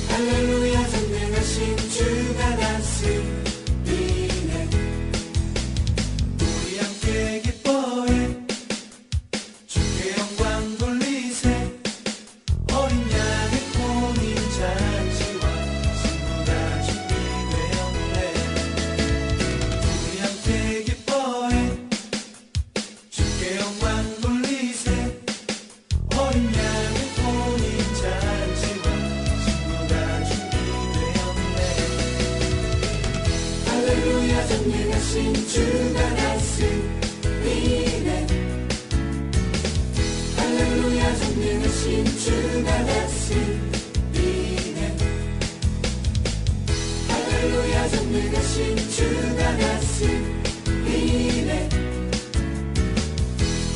할렐루야 전능하신 주가 다스리네. 우리 함께 기뻐해 주께 영광 돌리세. 어린 양의 혼인 잔치와 신부가 준비되었네. 우리 함께 기뻐해 주께 영광 돌리세. 어린 양의 혼인 잔치와 신부가 준비되었네. 할렐루야 전능하신 주가 다스리네. 할렐루야 전능하신 주가 다스리네. 할렐루야 전능하신 주가 다스리네.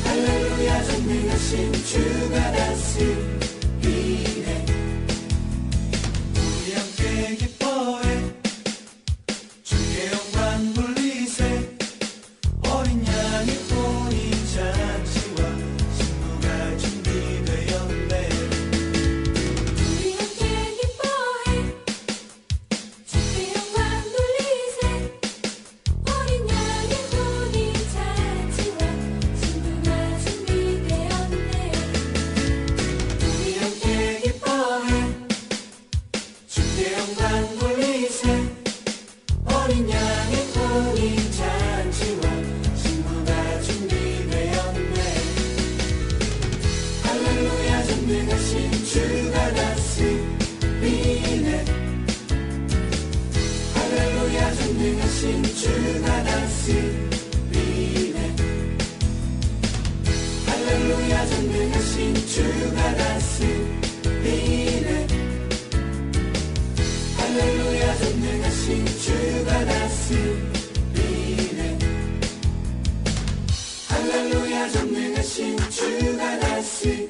할렐루야 전능하신 주가 다스리네. 우리 함께 기뻐해 주께 영광 돌리세. 어린 양의 혼인 잔치와 신부가 준비되었네. 우리 함께 기뻐해 주께 영광 돌리세. 어린 양의 혼인 잔치와 신부가 준비되었네. 우리 함께 기뻐해 주께 영광 돌리세. 어린 양의 혼인 잔치와 신부가 준비되었네. 할렐루야 전능하신 주가 다스리네. 할렐루야 전능하신 주가 다스리네. 할렐루야 전능하신 주가 다스리네. 할렐루야 전능하신 주가 다스리네. 할렐루야 전능하신 주가 다스리네.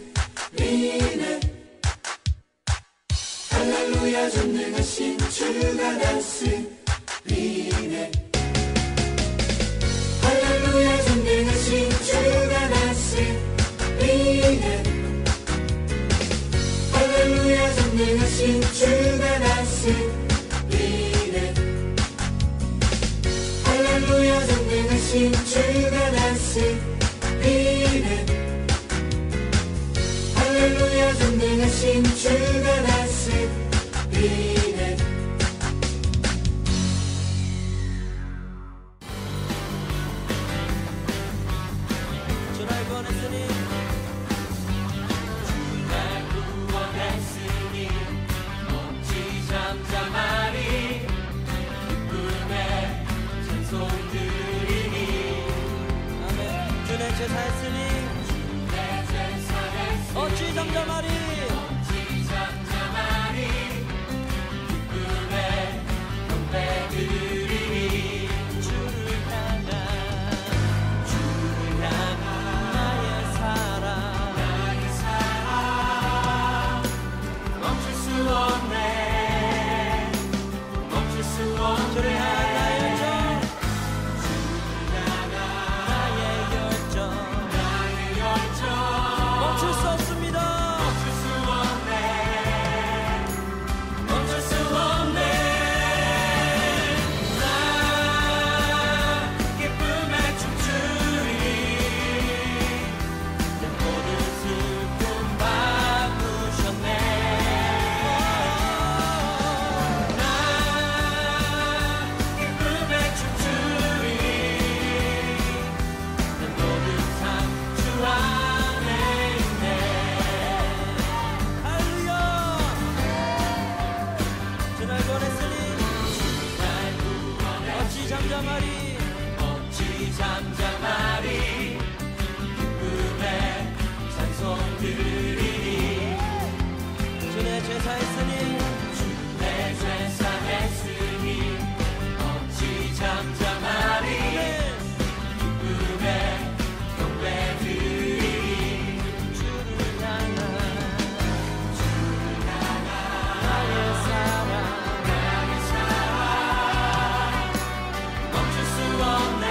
할렐루야 전능하신 주가 다스리네. 할렐루야 전능하신 주가 다스리네. 할렐루야 전능하신 주가 다스리네. 할렐루야 전능하신 주가 다스리네. 할렐루야 전능하신 주가 다스리네. 주날 구원했으니 주날 구원했으니 멈지 잠잠하리. 기쁨의 찬송 드리니. 아멘. 주내 제사했으니 어찌 잠잠하리. 기쁨의 경배 드리니. 주를 향한 나의 사랑 멈출 수 없네. 멈출 수 없네. 주를 향한 나의 열정 멈출 수 없습니다. 멈출 수 없네. 멈출 수 없네. 나 기쁨에 춤추리. 내 모든 슬픔 바꾸셨네. 나 기쁨에 춤추리. 내 모든 삶 주 안에 있네. 할렐루야. 주날 구원했으니 어찌 잠잠하리. 어찌 잠잠하리. 기쁨의 찬송 드리니. 주내 제사했으니 주내 제사했으니 어찌 잠잠하리. 기쁨의 경배 드리니. 주를 향한 나의 사랑 멈출 수 없네.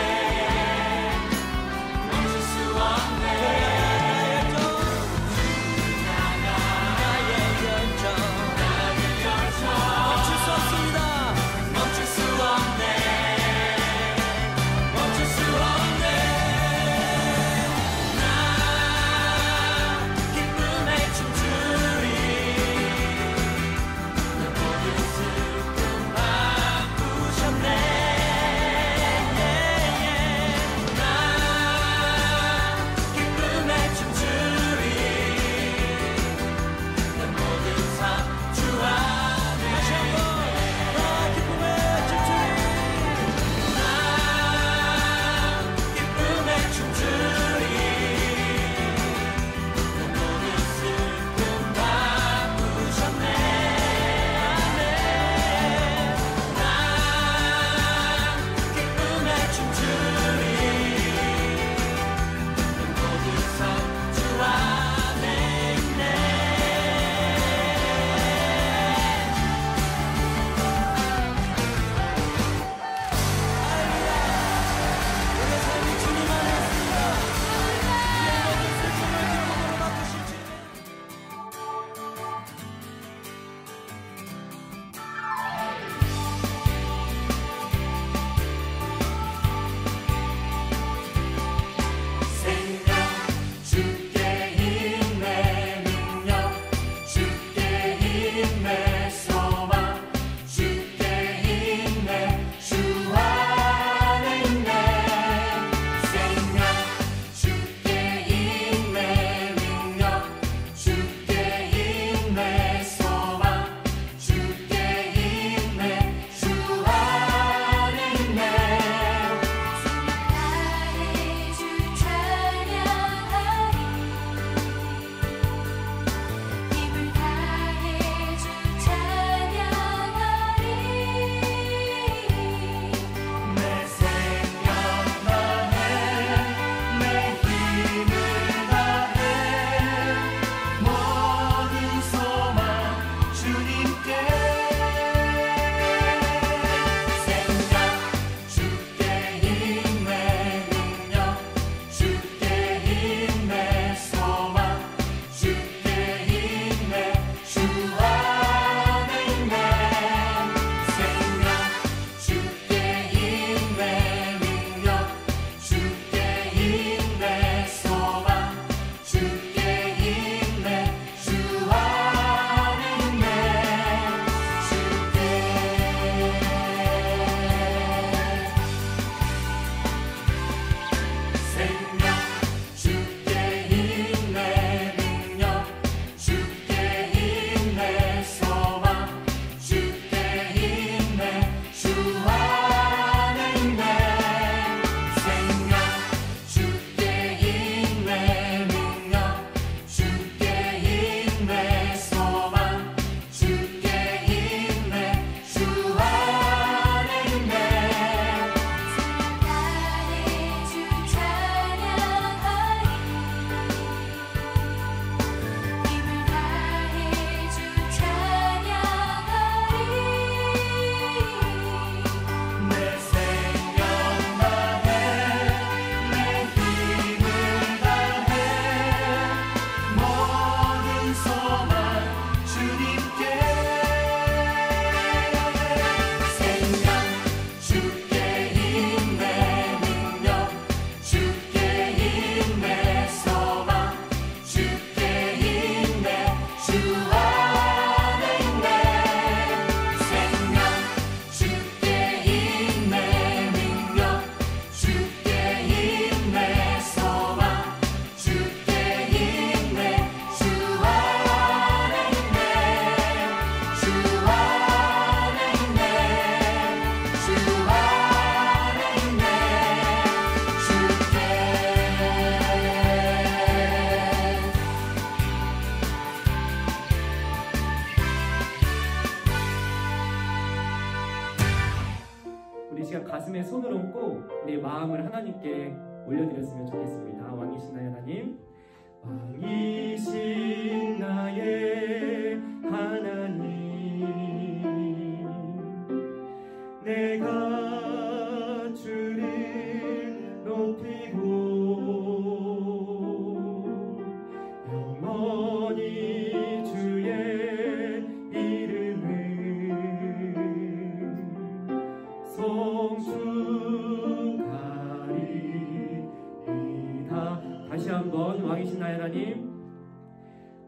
이 시간 가슴에 손을 얹고 우리 마음을 하나님께 올려드렸으면 좋겠습니다. 왕이신 나의 하나님, 왕이신 나의 하나님, 내가 주를 높이고 영원히 주의 이름을 성축하리이다. 다시 한번 왕이신 나의 하나님,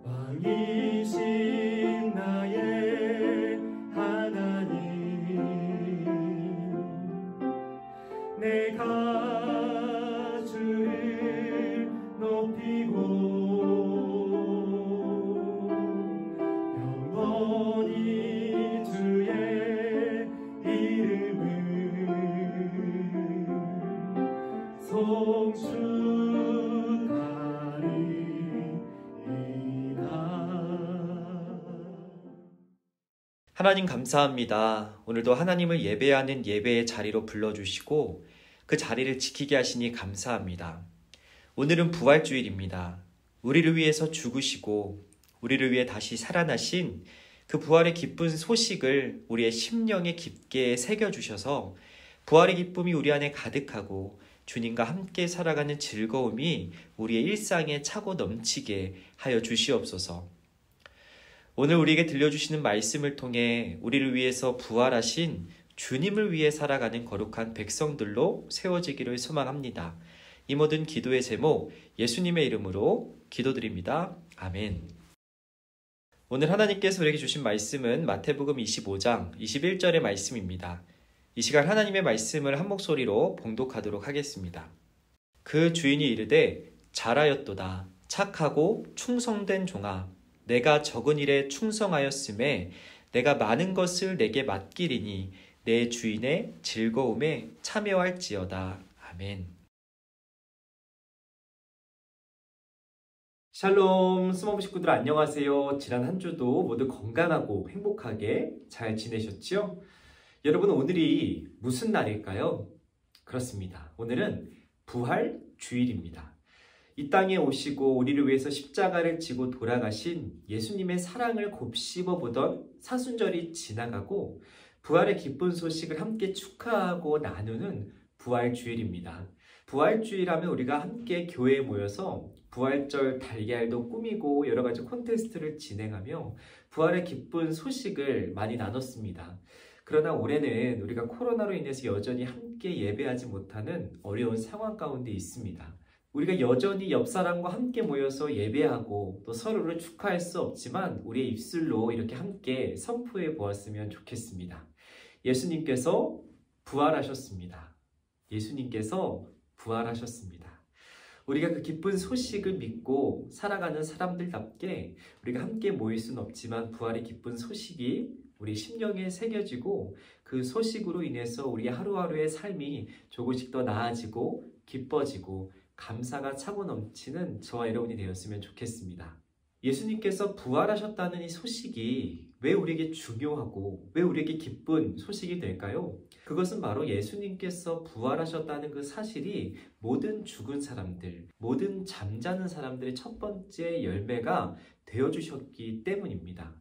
왕이신 나의 하나님, 내가 주를 높이고 영원히 주의 이름을 송축하리이다. 하나님 감사합니다. 오늘도 하나님을 예배하는 예배의 자리로 불러주시고 그 자리를 지키게 하시니 감사합니다. 오늘은 부활주일입니다. 우리를 위해서 죽으시고 우리를 위해 다시 살아나신 그 부활의 기쁜 소식을 우리의 심령에 깊게 새겨주셔서 부활의 기쁨이 우리 안에 가득하고 주님과 함께 살아가는 즐거움이 우리의 일상에 차고 넘치게 하여 주시옵소서. 오늘 우리에게 들려주시는 말씀을 통해 우리를 위해서 부활하신 주님을 위해 살아가는 거룩한 백성들로 세워지기를 소망합니다. 이 모든 기도의 제목 예수님의 이름으로 기도드립니다. 아멘. 오늘 하나님께서 우리에게 주신 말씀은 마태복음 25장 21절의 말씀입니다. 이 시간 하나님의 말씀을 한 목소리로 봉독하도록 하겠습니다. 그 주인이 이르되 잘하였도다. 착하고 충성된 종아, 내가 적은 일에 충성하였음에 내가 많은 것을 내게 맡기리니 내 주인의 즐거움에 참여할지어다. 아멘. 샬롬, 스모브 식구들 안녕하세요. 지난 한 주도 모두 건강하고 행복하게 잘 지내셨죠? 여러분, 오늘이 무슨 날일까요? 그렇습니다. 오늘은 부활 주일입니다. 이 땅에 오시고 우리를 위해서 십자가를 지고 돌아가신 예수님의 사랑을 곱씹어 보던 사순절이 지나가고 부활의 기쁜 소식을 함께 축하하고 나누는 부활 주일입니다. 부활 주일하면 우리가 함께 교회에 모여서 부활절 달걀도 꾸미고 여러 가지 콘테스트를 진행하며 부활의 기쁜 소식을 많이 나눴습니다. 그러나 올해는 우리가 코로나로 인해서 여전히 함께 예배하지 못하는 어려운 상황 가운데 있습니다. 우리가 여전히 옆 사람과 함께 모여서 예배하고 또 서로를 축하할 수 없지만 우리의 입술로 이렇게 함께 선포해 보았으면 좋겠습니다. 예수님께서 부활하셨습니다. 예수님께서 부활하셨습니다. 우리가 그 기쁜 소식을 믿고 살아가는 사람들답게 우리가 함께 모일 수는 없지만 부활의 기쁜 소식이 우리 심령에 새겨지고 그 소식으로 인해서 우리 하루하루의 삶이 조금씩 더 나아지고 기뻐지고 감사가 차고 넘치는 저와 여러분이 되었으면 좋겠습니다. 예수님께서 부활하셨다는 이 소식이 왜 우리에게 중요하고 왜 우리에게 기쁜 소식이 될까요? 그것은 바로 예수님께서 부활하셨다는 그 사실이 모든 죽은 사람들, 모든 잠자는 사람들의 첫 번째 열매가 되어주셨기 때문입니다.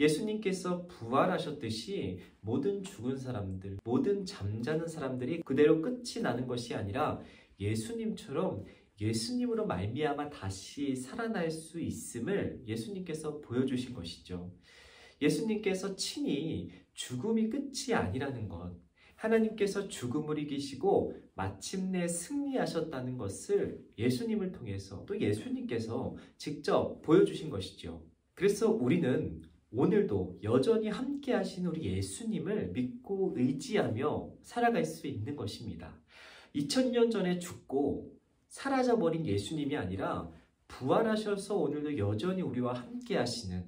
예수님께서 부활하셨듯이 모든 죽은 사람들, 모든 잠자는 사람들이 그대로 끝이 나는 것이 아니라 예수님처럼 예수님으로 말미암아 다시 살아날 수 있음을 예수님께서 보여주신 것이죠. 예수님께서 친히 죽음이 끝이 아니라는 것, 하나님께서 죽음을 이기시고 마침내 승리하셨다는 것을 예수님을 통해서 또 예수님께서 직접 보여주신 것이죠. 그래서 우리는 오늘도 여전히 함께 하신 우리 예수님을 믿고 의지하며 살아갈 수 있는 것입니다. 2000년 전에 죽고 사라져버린 예수님이 아니라 부활하셔서 오늘도 여전히 우리와 함께 하시는,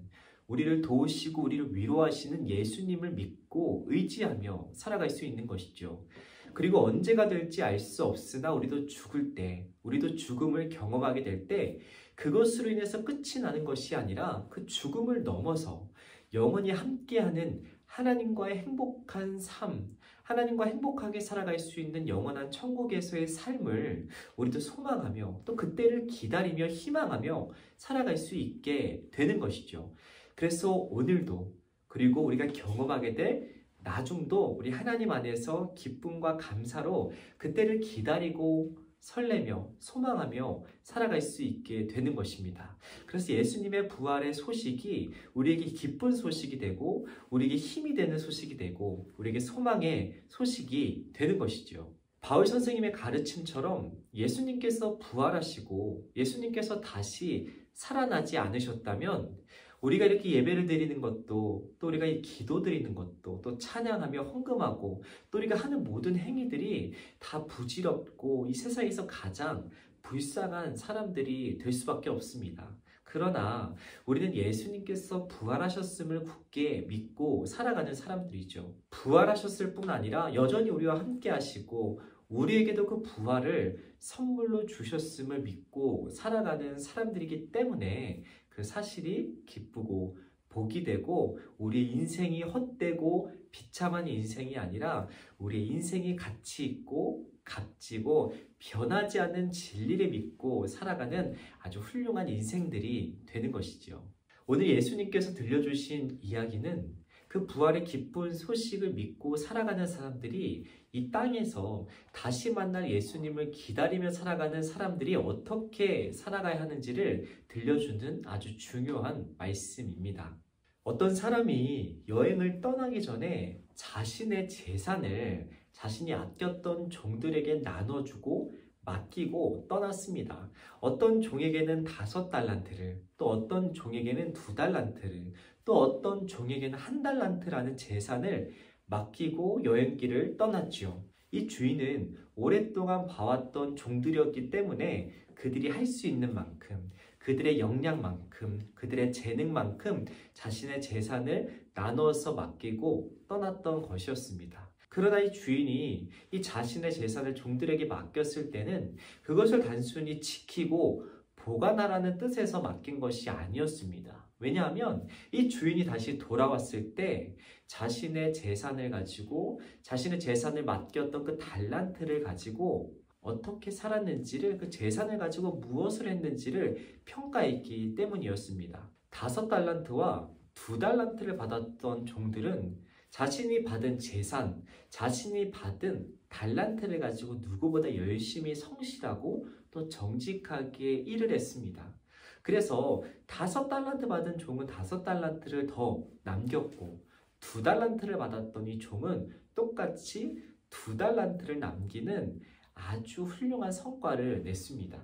우리를 도우시고 우리를 위로하시는 예수님을 믿고 의지하며 살아갈 수 있는 것이죠. 그리고 언제가 될지 알 수 없으나 우리도 죽을 때, 우리도 죽음을 경험하게 될 때 그것으로 인해서 끝이 나는 것이 아니라 그 죽음을 넘어서 영원히 함께하는 하나님과의 행복한 삶, 하나님과 행복하게 살아갈 수 있는 영원한 천국에서의 삶을 우리도 소망하며 또 그때를 기다리며 희망하며 살아갈 수 있게 되는 것이죠. 그래서 오늘도 그리고 우리가 경험하게 될 나중도 우리 하나님 안에서 기쁨과 감사로 그때를 기다리고 설레며 소망하며 살아갈 수 있게 되는 것입니다. 그래서 예수님의 부활의 소식이 우리에게 기쁜 소식이 되고 우리에게 힘이 되는 소식이 되고 우리에게 소망의 소식이 되는 것이죠. 바울 선생님의 가르침처럼 예수님께서 부활하시고 예수님께서 다시 살아나지 않으셨다면 우리가 이렇게 예배를 드리는 것도 또 우리가 이 기도 드리는 것도 또 찬양하며 헌금하고 또 우리가 하는 모든 행위들이 다 부질없고 이 세상에서 가장 불쌍한 사람들이 될 수밖에 없습니다. 그러나 우리는 예수님께서 부활하셨음을 굳게 믿고 살아가는 사람들이죠. 부활하셨을 뿐 아니라 여전히 우리와 함께 하시고 우리에게도 그 부활을 선물로 주셨음을 믿고 살아가는 사람들이기 때문에 그 사실이 기쁘고 복이 되고 우리의 인생이 헛되고 비참한 인생이 아니라 우리의 인생이 가치 있고 값지고 변하지 않는 진리를 믿고 살아가는 아주 훌륭한 인생들이 되는 것이죠. 오늘 예수님께서 들려주신 이야기는 그 부활의 기쁜 소식을 믿고 살아가는 사람들이 이 땅에서 다시 만날 예수님을 기다리며 살아가는 사람들이 어떻게 살아가야 하는지를 들려주는 아주 중요한 말씀입니다. 어떤 사람이 여행을 떠나기 전에 자신의 재산을 자신이 아꼈던 종들에게 나눠주고 맡기고 떠났습니다. 어떤 종에게는 5달란트를, 또 어떤 종에게는 2달란트를, 또 어떤 종에게는 1달란트라는 재산을 맡기고 여행길을 떠났지요. 이 주인은 오랫동안 봐왔던 종들이었기 때문에 그들이 할 수 있는 만큼, 그들의 역량만큼, 그들의 재능만큼 자신의 재산을 나눠서 맡기고 떠났던 것이었습니다. 그러나 이 주인이 이 자신의 재산을 종들에게 맡겼을 때는 그것을 단순히 지키고 보관하라는 뜻에서 맡긴 것이 아니었습니다. 왜냐하면 이 주인이 다시 돌아왔을 때 자신의 재산을 가지고 자신의 재산을 맡겼던 그 달란트를 가지고 어떻게 살았는지를, 그 재산을 가지고 무엇을 했는지를 평가했기 때문이었습니다. 5달란트와 2달란트를 받았던 종들은 자신이 받은 재산, 자신이 받은 달란트를 가지고 누구보다 열심히 성실하고 또 정직하게 일을 했습니다. 그래서 5달란트 받은 종은 5달란트를 더 남겼고 2달란트를 받았던 이 종은 똑같이 2달란트를 남기는 아주 훌륭한 성과를 냈습니다.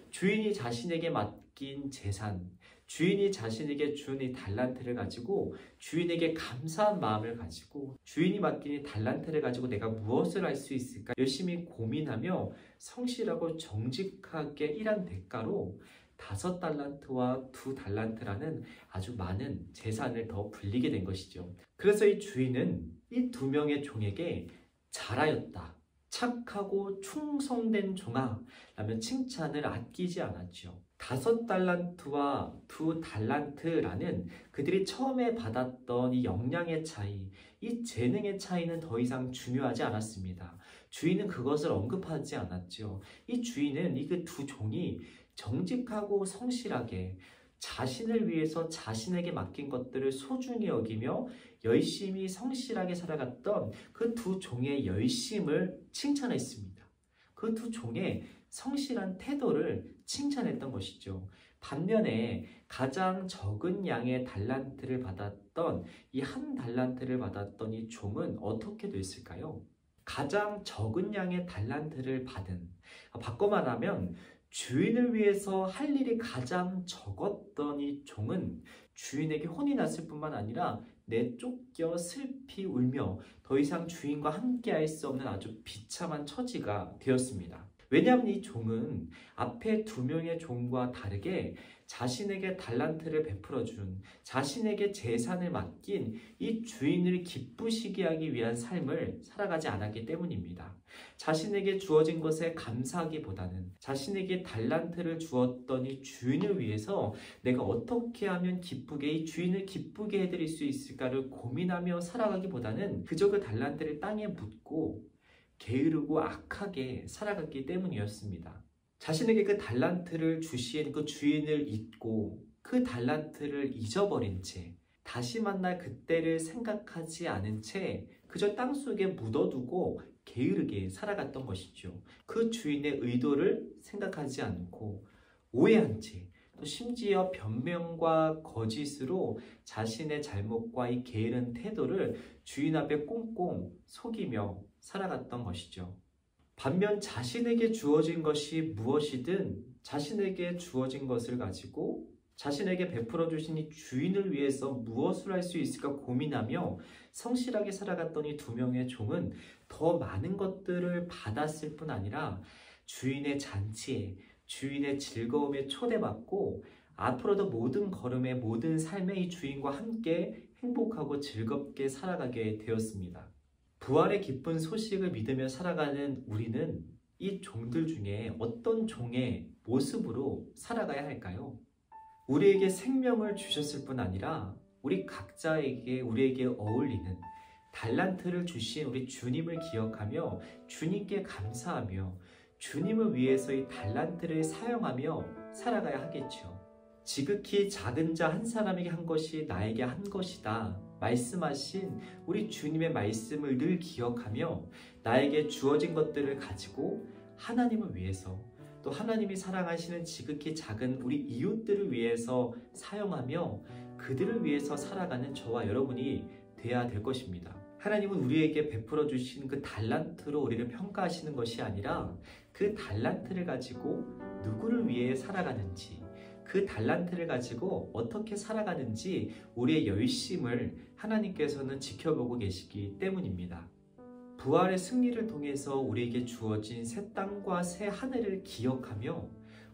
주인이 자신에게 맡긴 재산, 주인이 자신에게 준 이 달란트를 가지고 주인에게 감사한 마음을 가지고 주인이 맡긴 이 달란트를 가지고 내가 무엇을 할 수 있을까 열심히 고민하며 성실하고 정직하게 일한 대가로 5달란트와 2달란트라는 아주 많은 재산을 더 불리게 된 것이죠. 그래서 이 주인은 이 2명의 종에게 잘하였다, 착하고 충성된 종아 라며 칭찬을 아끼지 않았죠. 5달란트와 2달란트라는 그들이 처음에 받았던 이 역량의 차이, 이 재능의 차이는 더 이상 중요하지 않았습니다. 주인은 그것을 언급하지 않았죠. 이 주인은 이 그 2종이 정직하고 성실하게 자신을 위해서 자신에게 맡긴 것들을 소중히 여기며 열심히 성실하게 살아갔던 그 2종의 열심을 칭찬했습니다. 그 2종의 성실한 태도를 칭찬했던 것이죠. 반면에 가장 적은 양의 달란트를 받았던 이 1달란트를 받았던 이 종은 어떻게 됐을까요? 가장 적은 양의 달란트를 받은, 바꿔 말하면 주인을 위해서 할 일이 가장 적었던 이 종은 주인에게 혼이 났을 뿐만 아니라 내쫓겨 슬피 울며 더 이상 주인과 함께 할 수 없는 아주 비참한 처지가 되었습니다. 왜냐하면 이 종은 앞에 두 명의 종과 다르게 자신에게 달란트를 베풀어준, 자신에게 재산을 맡긴 이 주인을 기쁘시게 하기 위한 삶을 살아가지 않았기 때문입니다. 자신에게 주어진 것에 감사하기보다는 자신에게 달란트를 주었던 이 주인을 위해서 내가 어떻게 하면 기쁘게 이 주인을 기쁘게 해드릴 수 있을까를 고민하며 살아가기보다는 그저 그 달란트를 땅에 묻고 게으르고 악하게 살아갔기 때문이었습니다. 자신에게 그 달란트를 주신 그 주인을 잊고 그 달란트를 잊어버린 채 다시 만날 그때를 생각하지 않은 채 그저 땅속에 묻어두고 게으르게 살아갔던 것이죠. 그 주인의 의도를 생각하지 않고 오해한 채 또 심지어 변명과 거짓으로 자신의 잘못과 이 게으른 태도를 주인 앞에 꽁꽁 속이며 살아갔던 것이죠. 반면 자신에게 주어진 것이 무엇이든 자신에게 주어진 것을 가지고 자신에게 베풀어 주신 이 주인을 위해서 무엇을 할 수 있을까 고민하며 성실하게 살아갔던 이 두 명의 종은 더 많은 것들을 받았을 뿐 아니라 주인의 잔치에, 주인의 즐거움에 초대받고 앞으로도 모든 걸음의 모든 삶의 이 주인과 함께 행복하고 즐겁게 살아가게 되었습니다. 부활의 기쁜 소식을 믿으며 살아가는 우리는 이 종들 중에 어떤 종의 모습으로 살아가야 할까요? 우리에게 생명을 주셨을 뿐 아니라 우리 각자에게 우리에게 어울리는 달란트를 주신 우리 주님을 기억하며 주님께 감사하며 주님을 위해서 이 달란트를 사용하며 살아가야 하겠죠. 지극히 작은 자 한 사람에게 한 것이 나에게 한 것이다 말씀하신 우리 주님의 말씀을 늘 기억하며 나에게 주어진 것들을 가지고 하나님을 위해서 또 하나님이 사랑하시는 지극히 작은 우리 이웃들을 위해서 사용하며 그들을 위해서 살아가는 저와 여러분이 돼야 될 것입니다. 하나님은 우리에게 베풀어 주신 그 달란트로 우리를 평가하시는 것이 아니라 그 달란트를 가지고 누구를 위해 살아가는지 그 달란트를 가지고 어떻게 살아가는지 우리의 열심을 하나님께서는 지켜보고 계시기 때문입니다. 부활의 승리를 통해서 우리에게 주어진 새 땅과 새 하늘을 기억하며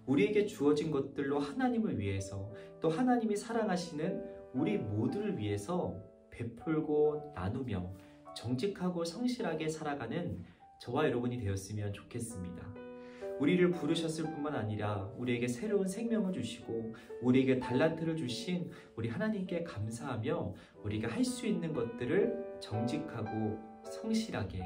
우리에게 주어진 것들로 하나님을 위해서 또 하나님이 사랑하시는 우리 모두를 위해서 베풀고 나누며 정직하고 성실하게 살아가는 저와 여러분이 되었으면 좋겠습니다. 우리를 부르셨을 뿐만 아니라 우리에게 새로운 생명을 주시고 우리에게 달란트를 주신 우리 하나님께 감사하며 우리가 할 수 있는 것들을 정직하고 성실하게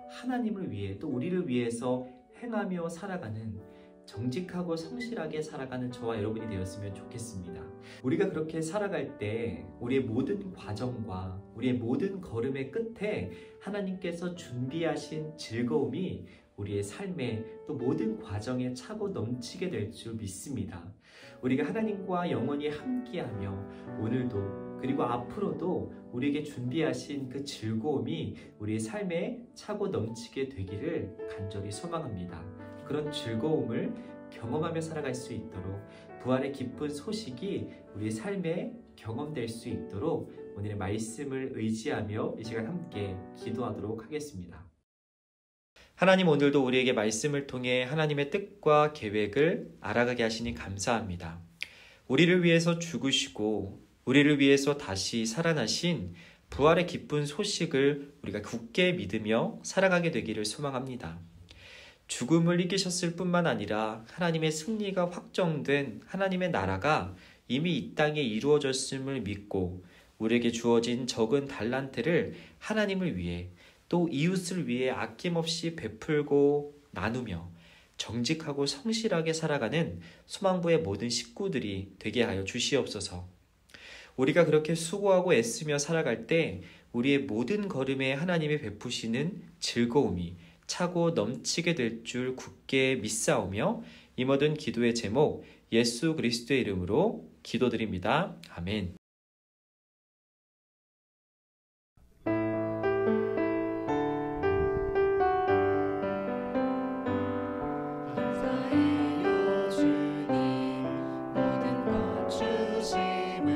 하나님을 위해 또 우리를 위해서 행하며 살아가는 정직하고 성실하게 살아가는 저와 여러분이 되었으면 좋겠습니다. 우리가 그렇게 살아갈 때 우리의 모든 과정과 우리의 모든 걸음의 끝에 하나님께서 준비하신 즐거움이 우리의 삶에 또 모든 과정에 차고 넘치게 될 줄 믿습니다. 우리가 하나님과 영원히 함께하며 오늘도 그리고 앞으로도 우리에게 준비하신 그 즐거움이 우리의 삶에 차고 넘치게 되기를 간절히 소망합니다. 그런 즐거움을 경험하며 살아갈 수 있도록 부활의 기쁜 소식이 우리의 삶에 경험될 수 있도록 오늘의 말씀을 의지하며 이 시간 함께 기도하도록 하겠습니다. 하나님, 오늘도 우리에게 말씀을 통해 하나님의 뜻과 계획을 알아가게 하시니 감사합니다. 우리를 위해서 죽으시고 우리를 위해서 다시 살아나신 부활의 기쁜 소식을 우리가 굳게 믿으며 살아가게 되기를 소망합니다. 죽음을 이기셨을 뿐만 아니라 하나님의 승리가 확정된 하나님의 나라가 이미 이 땅에 이루어졌음을 믿고 우리에게 주어진 적은 달란트를 하나님을 위해 또 이웃을 위해 아낌없이 베풀고 나누며 정직하고 성실하게 살아가는 소망부의 모든 식구들이 되게 하여 주시옵소서. 우리가 그렇게 수고하고 애쓰며 살아갈 때 우리의 모든 걸음에 하나님이 베푸시는 즐거움이 차고 넘치게 될 줄 굳게 믿사오며 이 모든 기도의 제목 예수 그리스도의 이름으로 기도드립니다. 아멘. 감사해요 주님 모든 것 주심을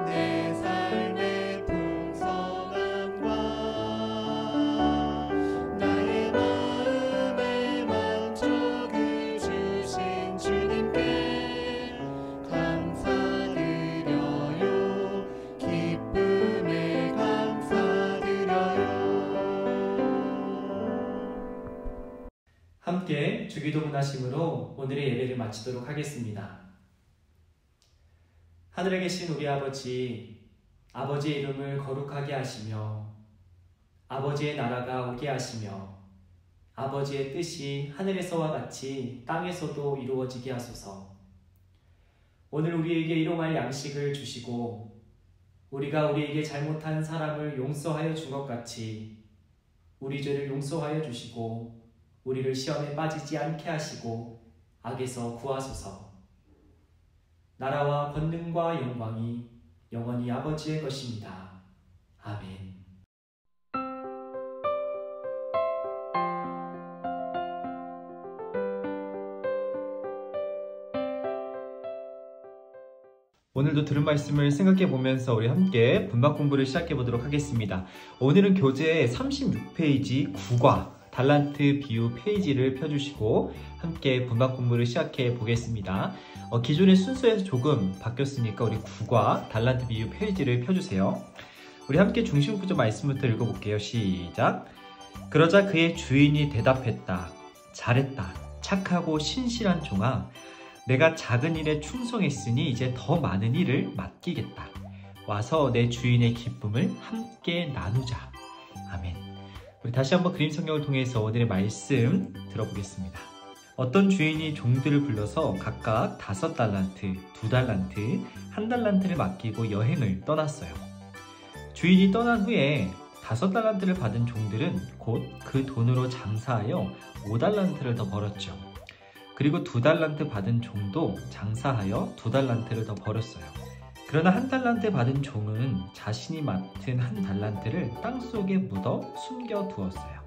내 삶의 풍성함과 나의 마음에 함께 주기도 문하심으로 오늘의 예배를 마치도록 하겠습니다. 하늘에 계신 우리 아버지, 아버지의 이름을 거룩하게 하시며 아버지의 나라가 오게 하시며 아버지의 뜻이 하늘에서와 같이 땅에서도 이루어지게 하소서. 오늘 우리에게 일용할 양식을 주시고 우리가 우리에게 잘못한 사람을 용서하여 준 것 같이 우리 죄를 용서하여 주시고 우리를 시험에 빠지지 않게 하시고 악에서 구하소서. 나라와 권능과 영광이 영원히 아버지의 것입니다. 아멘. 오늘도 들은 말씀을 생각해 보면서 우리 함께 분박 공부를 시작해 보도록 하겠습니다. 오늘은 교재 36페이지 9과 달란트 비유 페이지를 펴주시고 함께 분박 공부를 시작해 보겠습니다. 기존의 순서에서 조금 바뀌었으니까 우리 9과 달란트 비유 페이지를 펴주세요. 우리 함께 중심 구조 말씀부터 읽어볼게요. 시작. 그러자 그의 주인이 대답했다. 잘했다. 착하고 신실한 종아. 내가 작은 일에 충성했으니 이제 더 많은 일을 맡기겠다. 와서 내 주인의 기쁨을 함께 나누자. 아멘. 우리 다시 한번 그림 성경을 통해서 오늘의 말씀 들어보겠습니다. 어떤 주인이 종들을 불러서 각각 5달란트, 2달란트, 1달란트를 맡기고 여행을 떠났어요. 주인이 떠난 후에 5달란트를 받은 종들은 곧 그 돈으로 장사하여 5달란트를 더 벌었죠. 그리고 2달란트 받은 종도 장사하여 2달란트를 더 벌었어요. 그러나 1달란트 받은 종은 자신이 맡은 1달란트를 땅속에 묻어 숨겨두었어요.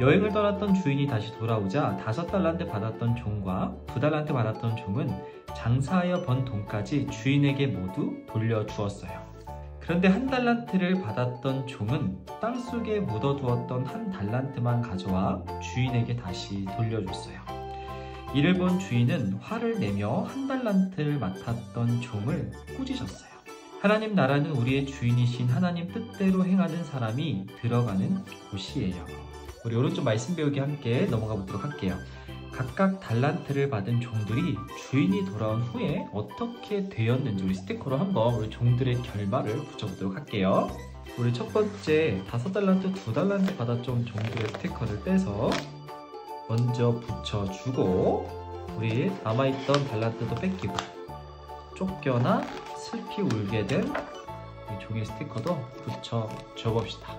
여행을 떠났던 주인이 다시 돌아오자 5달란트 받았던 종과 2달란트 받았던 종은 장사하여 번 돈까지 주인에게 모두 돌려주었어요. 그런데 1달란트를 받았던 종은 땅속에 묻어두었던 1달란트만 가져와 주인에게 다시 돌려줬어요. 이를 본 주인은 화를 내며 1달란트를 맡았던 종을 꾸짖었어요. 하나님 나라는 우리의 주인이신 하나님 뜻대로 행하는 사람이 들어가는 곳이에요. 우리 오른쪽 말씀 배우기 함께 넘어가 보도록 할게요. 각각 달란트를 받은 종들이 주인이 돌아온 후에 어떻게 되었는지 우리 스티커로 한번 우리 종들의 결말을 붙여보도록 할게요. 우리 첫 번째 5달란트, 2달란트 받았던 종들의 스티커를 떼서 먼저 붙여주고 우리 남아있던 달란트도 뺏기고 쫓겨나 슬피 울게 된 이 종이 스티커도 붙여줘 봅시다.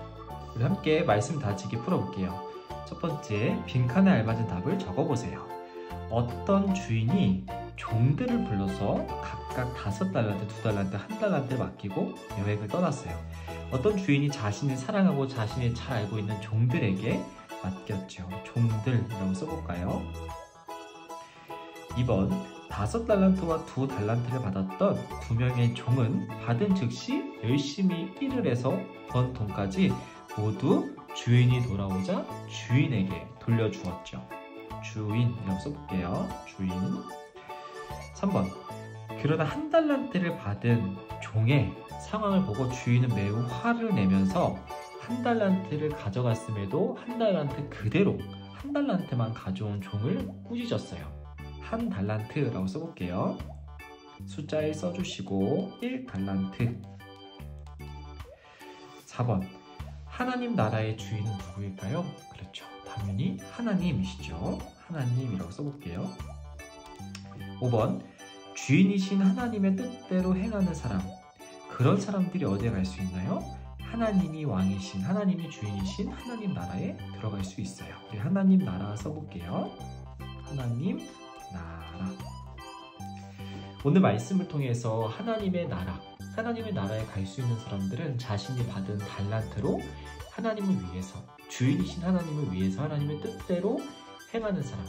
우리 함께 말씀 다지기 풀어볼게요. 첫 번째, 빈칸에 알맞은 답을 적어보세요. 어떤 주인이 종들을 불러서 각각 5달란트, 2달란트, 1달란트를 맡기고 여행을 떠났어요. 어떤 주인이 자신을 사랑하고 자신을 잘 알고 있는 종들에게 맡겼죠. 종들이라고 써볼까요? 2번, 5달란트와 2달란트를 받았던 2명의 종은 받은 즉시 열심히 일을 해서 번 돈까지 모두 주인이 돌아오자 주인에게 돌려주었죠. 주인이라고 써볼게요. 주인. 3번, 그러나 1달란트를 받은 종의 상황을 보고 주인은 매우 화를 내면서 1달란트를 가져갔음에도 1달란트 그대로 1달란트만 가져온 종을 꾸짖었어요. 1달란트라고 써볼게요. 숫자에 써주시고 1달란트. 4번, 하나님 나라의 주인은 누구일까요? 그렇죠. 당연히 하나님이시죠. 하나님이라고 써볼게요. 5번, 주인이신 하나님의 뜻대로 행하는 사람. 그런 사람들이 어디에 갈 수 있나요? 하나님이 왕이신, 하나님이 주인이신 하나님 나라에 들어갈 수 있어요. 우리 하나님 나라 써볼게요. 하나님 나라. 오늘 말씀을 통해서 하나님의 나라에 갈 수 있는 사람들은 자신이 받은 달란트로 하나님을 위해서, 주인이신 하나님을 위해서 하나님의 뜻대로 행하는 사람,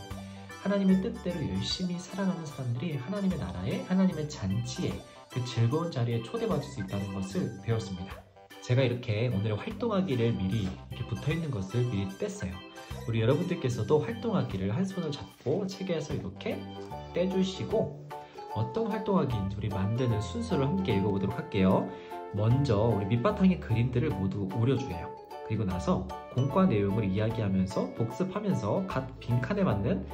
하나님의 뜻대로 열심히 살아가는 사람들이 하나님의 나라에, 하나님의 잔치에, 그 즐거운 자리에 초대받을 수 있다는 것을 배웠습니다. 제가 이렇게 오늘의 활동하기를 미리 이렇게 붙어있는 것을 미리 뗐어요. 우리 여러분들께서도 활동하기를 한 손을 잡고 책에서 이렇게 떼주시고 어떤 활동하기인지 우리 만드는 순서를 함께 읽어보도록 할게요. 먼저 우리 밑바탕에 그림들을 모두 오려줘요. 그리고 나서 공과 내용을 이야기하면서 복습하면서 각 빈칸에 맞는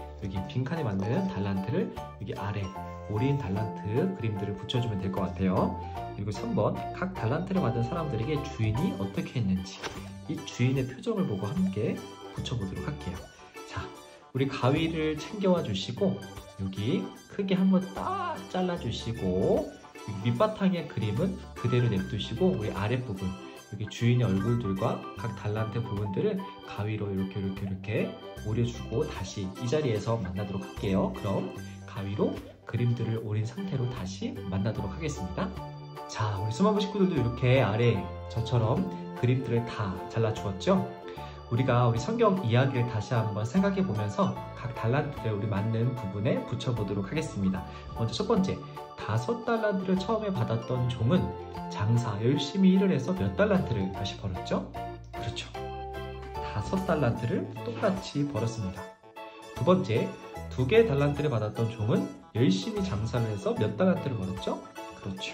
달란트를 여기 아래 오린 달란트 그림들을 붙여주면 될 것 같아요. 그리고 3번 각 달란트를 받은 사람들에게 주인이 어떻게 했는지 이 주인의 표정을 보고 함께 붙여보도록 할게요. 자, 우리 가위를 챙겨와 주시고 여기 크게 한번 딱 잘라주시고 밑바탕의 그림은 그대로 냅두시고 우리 아랫부분 여기 주인의 얼굴들과 각 달란트 부분들을 가위로 이렇게 오려주고 다시 이 자리에서 만나도록 할게요. 그럼 가위로 그림들을 오린 상태로 다시 만나도록 하겠습니다. 자, 우리 수만부 식구들도 이렇게 아래 저처럼 그림들을 다 잘라주었죠? 우리가 우리 성경 이야기를 다시 한번 생각해 보면서 각 달란트를 우리 맞는 부분에 붙여보도록 하겠습니다. 먼저 첫 번째, 5달란트를 처음에 받았던 종은 장사 열심히 일을 해서 몇 달란트를 다시 벌었죠? 그렇죠. 5달란트를 똑같이 벌었습니다. 두 번째, 2개의 달란트를 받았던 종은 열심히 장사를 해서 몇 달란트를 벌었죠? 그렇죠.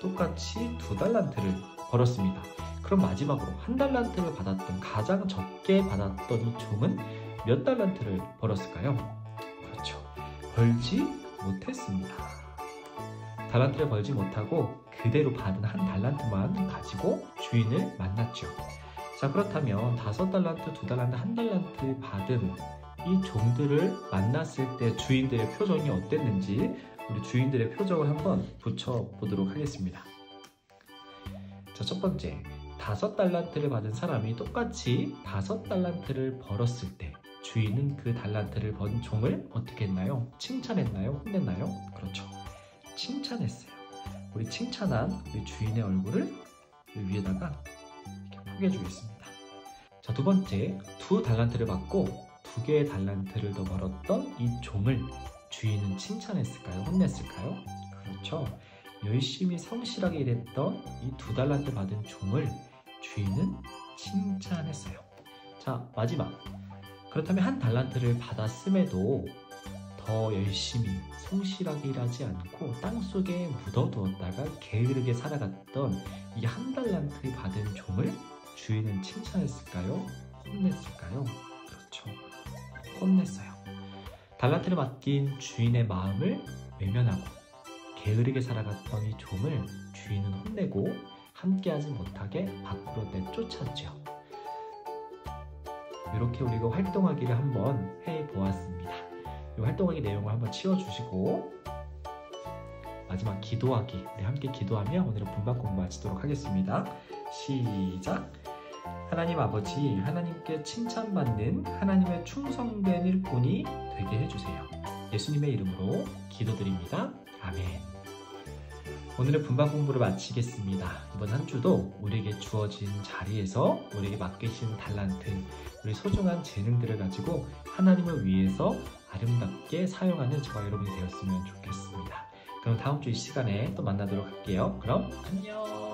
똑같이 2달란트를 벌었습니다. 그럼 마지막으로 1달란트를 받았던 가장 적게 받았던 이 종은 몇 달란트를 벌었을까요? 그렇죠. 벌지 못했습니다. 달란트를 벌지 못하고 그대로 받은 1달란트만 가지고 주인을 만났죠. 자, 그렇다면 5달란트, 2달란트, 1달란트 받은 이 종들을 만났을 때 주인들의 표정이 어땠는지 우리 주인들의 표정을 한번 붙여보도록 하겠습니다. 자, 첫 번째, 5달란트를 받은 사람이 똑같이 5달란트를 벌었을 때 주인은 그 달란트를 번 종을 어떻게 했나요? 칭찬했나요? 혼냈나요? 그렇죠. 칭찬했어요. 우리 칭찬한 우리 주인의 얼굴을 위에다가 이렇게 포개주겠습니다. 자, 두 번째, 2달란트를 받고 2개의 달란트를 더 벌었던 이 종을 주인은 칭찬했을까요? 혼냈을까요? 그렇죠. 열심히 성실하게 일했던 이 2달란트 받은 종을 주인은 칭찬했어요. 자, 마지막. 그렇다면 1달란트를 받았음에도 더 열심히 성실하게 일하지 않고 땅속에 묻어두었다가 게으르게 살아갔던 이 1달란트 받은 종을 주인은 칭찬했을까요? 혼냈을까요? 그렇죠. 혼냈어요. 달란트를 맡긴 주인의 마음을 외면하고 게으르게 살아갔던 이 종을 주인은 혼내고 함께하지 못하게 밖으로 내쫓았죠. 이렇게 우리가 활동하기를 한번 해보았습니다. 이 활동하기 내용을 한번 치워주시고 마지막 기도하기, 우리 함께 기도하며 오늘은 분반 공부 마치도록 하겠습니다. 시작! 하나님 아버지, 하나님께 칭찬받는 하나님의 충성된 일꾼이 되게 해주세요. 예수님의 이름으로 기도드립니다. 아멘. 오늘의 분반 공부를 마치겠습니다. 이번 한 주도 우리에게 주어진 자리에서 우리에게 맡기신 달란트, 우리 소중한 재능들을 가지고 하나님을 위해서 아름답게 사용하는 저와 여러분이 되었으면 좋겠습니다. 그럼 다음 주 이 시간에 또 만나도록 할게요. 그럼 안녕.